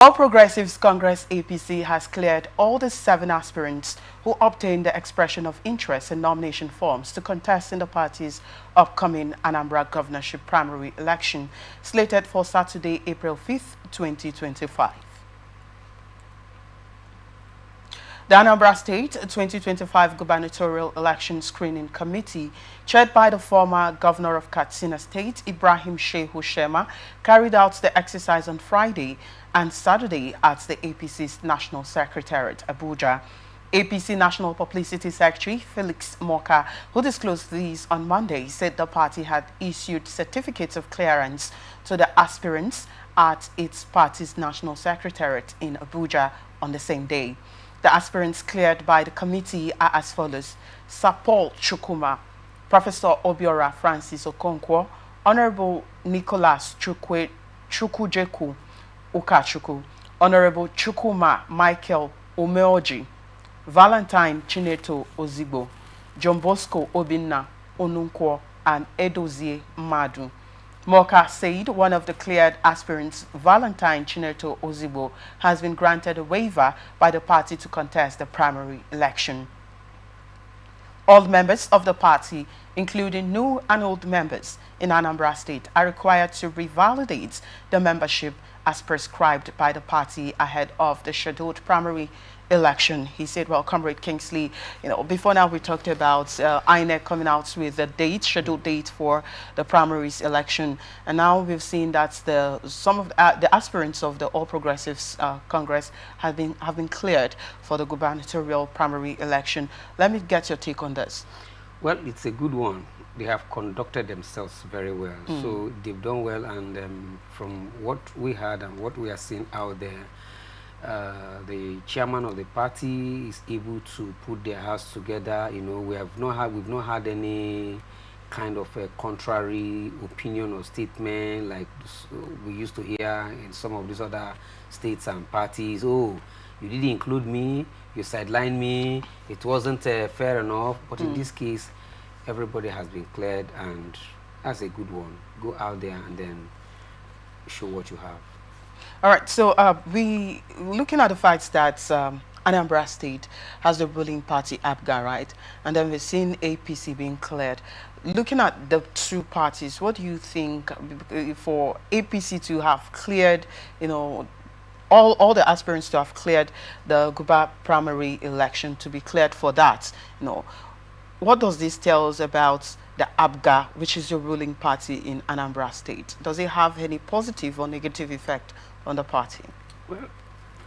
All Progressives Congress APC has cleared all the 7 aspirants who obtained the expression of interest in nomination forms to contest in the party's upcoming Anambra Governorship Primary Election, slated for Saturday, April 5th, 2025. The Anambra State 2025 Gubernatorial Election Screening Committee, chaired by the former governor of Katsina State, Ibrahim Shehu Shema, carried out the exercise on Friday and Saturday at the APC's National Secretariat, Abuja. APC National Publicity Secretary Felix Moka, who disclosed these on Monday, said the party had issued certificates of clearance to the aspirants at its party's National Secretariat in Abuja on the same day. The aspirants cleared by the committee are as follows: Sir Paul Chukwuma, Professor Obiora Francis Okonkwo, Honorable Nicholas Chukwujeku Ukachukwu, Honorable Chukwuma Michael Umeoji, Valentine Chineto Ozigbo, John Bosco Obinna Onunkwo, and Edozie Madu. Moka said one of the cleared aspirants, Valentine Chineto Ozigbo, has been granted a waiver by the party to contest the primary election. All members of the party, including new and old members in Anambra State, are required to revalidate the membership as prescribed by the party ahead of the scheduled primary election. He said, well, Comrade Kingsley, before now we talked about INEC coming out with the scheduled date for the primaries election, and now we've seen that some of the aspirants of the All Progressives Congress have been cleared for the gubernatorial primary election. Let me get your take on this. Well, it's a good one. They have conducted themselves very well, so they've done well, and from what we heard and what we are seeing out there, the chairman of the party is able to put their house together. We've not had any kind of a contrary opinion or statement like we used to hear in some of these other states and parties. Oh, you didn't include me, you sidelined me, it wasn't fair enough. But in this case, everybody has been cleared, and that's a good one. Go out there and then show what you have. All right, so we looking at the fact that Anambra State has the ruling party APGA, right? And then we've seen APC being cleared. Looking at the two parties, what do you think for APC to have cleared, all the aspirants to have cleared the Guber primary election, to be cleared for that, what does this tell us about the APGA, which is the ruling party in Anambra State? Does it have any positive or negative effect on the party? Well,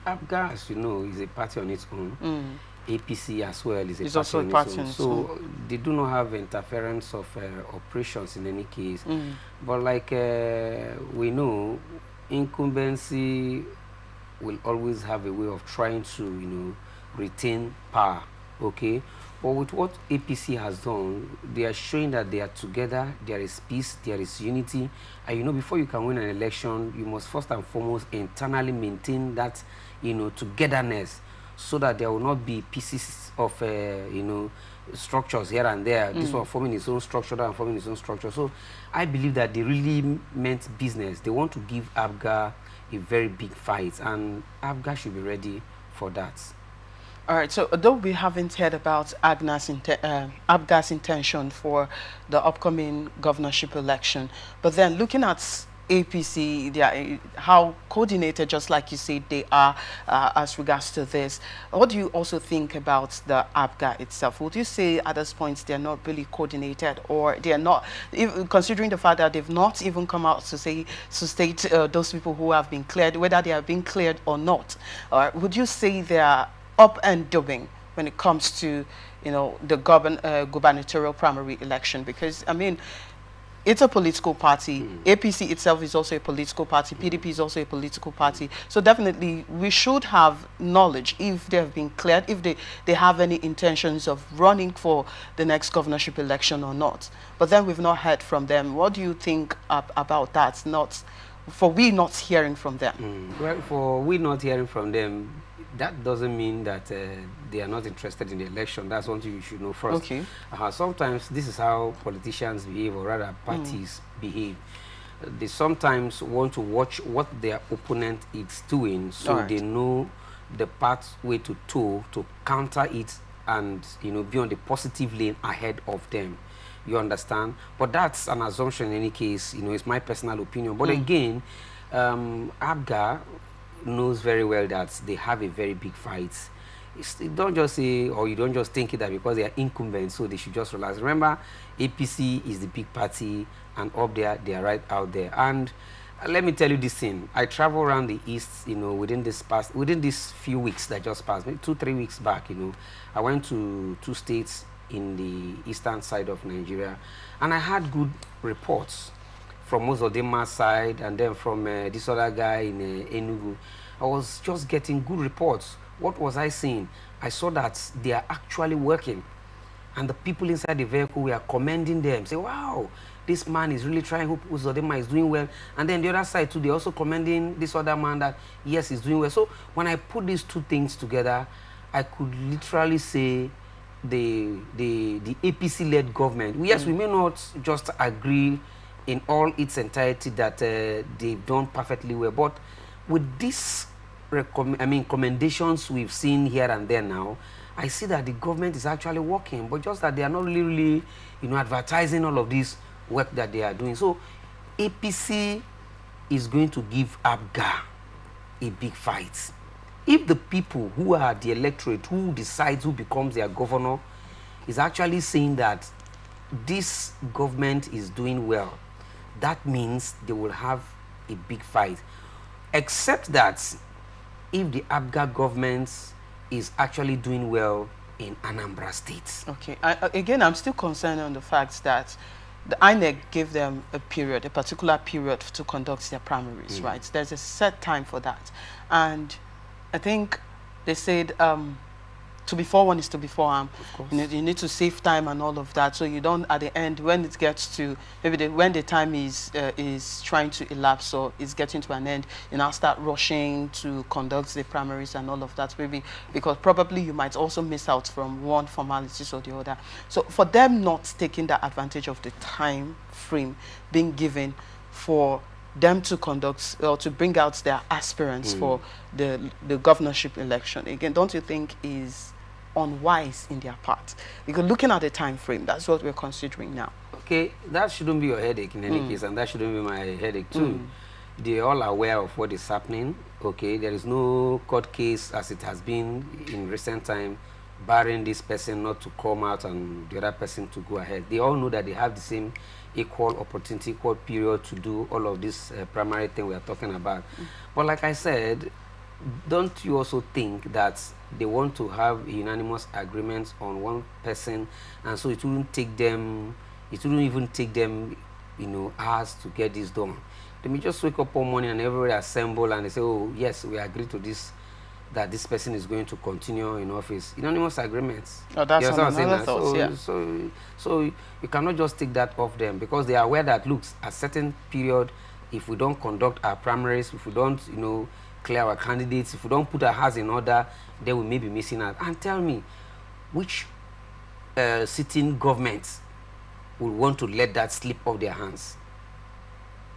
APGA, as you know, is a party on its own. APC as well is a party on its own. So they do not have interference of operations in any case. But like we know, incumbency will always have a way of trying to, retain power, okay? But with what APC has done, they are showing that they are together, there is peace, there is unity. And before you can win an election, you must first and foremost internally maintain that, togetherness, so that there will not be pieces of, structures here and there. This one forming its own structure, that one forming its own structure. So I believe that they really meant business. They want to give APGA a very big fight, and APGA should be ready for that. All right, so although we haven't heard about APGA's intention for the upcoming governorship election, but then looking at APC, how coordinated, just like you said, they are as regards to this, what do you also think about the APGA itself? Would you say at this point they're not really coordinated, or they're not, considering the fact that they've not even come out to state those people who have been cleared, whether they have been cleared or not? Or would you say they are up and doing when it comes to the gubernatorial primary election? Because it's a political party. APC itself is also a political party. PDP is also a political party. So definitely we should have knowledge if they have been cleared, if they have any intentions of running for the next governorship election or not. But then we've not heard from them. What do you think about that? For we not hearing from them. Well, for we not hearing from them, that doesn't mean that they are not interested in the election. That's one thing you should know first. Okay. Sometimes this is how politicians behave, or rather parties behave. they sometimes want to watch what their opponent is doing, so they know the pathway to toe to counter it and, you know, be on the positive lane ahead of them. You understand? But that's an assumption in any case. You know, it's my personal opinion. But again, APGA knows very well that they have a very big fight. You don't just say, or you don't just think it that because they are incumbents, so they should just relax. Remember, APC is the big party, and up there, they are right out there. And let me tell you this thing. I travel around the East, you know, within these few weeks that just passed, maybe 2-3 weeks back, you know, I went to 2 states in the eastern side of Nigeria, and I had good reports from Uzodinma's side, and then from this other guy in Enugu. I was just getting good reports. What was I seeing? I saw that they are actually working, and the people inside the vehicle were commending them, say, wow, this man is really trying, Uzodinma is doing well. And then the other side too, they're also commending this other man that, yes, he's doing well. So when I put these two things together, I could literally say the APC-led government, yes, we may not just agree in all its entirety that they've done perfectly well, but with these commendations we've seen here and there now, I see that the government is actually working, but just that they are not really, you know, advertising all of this work that they are doing. So APC is going to give APGA a big fight. If the people who are the electorate, who decides who becomes their governor, is actually saying that this government is doing well, that means they will have a big fight. Except that if the APGA government is actually doing well in Anambra State. Okay. Again, I'm still concerned on the fact that the INEC gave them a period, a particular period to conduct their primaries, right? There's a set time for that. And I think they said to be forewarned is to be forearmed. You need to save time and all of that, so you don't, at the end, when it gets to, maybe when the time is trying to elapse or is getting to an end, you now start rushing to conduct the primaries and all of that, maybe because probably you might also miss out from one formalities or the other. So for them not taking the advantage of the time frame being given for them to conduct or to bring out their aspirants for the governorship election, again, don't you think is unwise in their part? Because looking at the time frame, that's what we're considering now. Okay, that shouldn't be your headache in any case, and that shouldn't be my headache too. They're all aware of what is happening. Okay, there is no court case as it has been in recent time barring this person not to come out and the other person to go ahead. They all know that they have the same equal opportunity, equal period to do all of this primary thing we are talking about. But like I said, don't you also think that they want to have a unanimous agreement on one person, and so it wouldn't even take them, you know, hours to get this done? They may just wake up one morning and everybody assemble and they say, oh yes, we agree to this, that this person is going to continue in office. Unanimous agreements. Oh, that's another thought, yeah. So you cannot just take that off them, because they are aware that, look, a certain period, if we don't conduct our primaries, if we don't, you know, clear our candidates, if we don't put our house in order, then we may be missing out. And tell me, which sitting governments will want to let that slip off their hands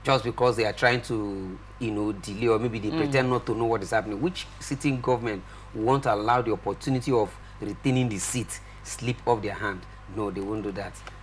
just because they are trying to, you know, delay, or maybe they pretend not to know what is happening? Which sitting government won't allow the opportunity of retaining the seat slip off their hand? No, they won't do that.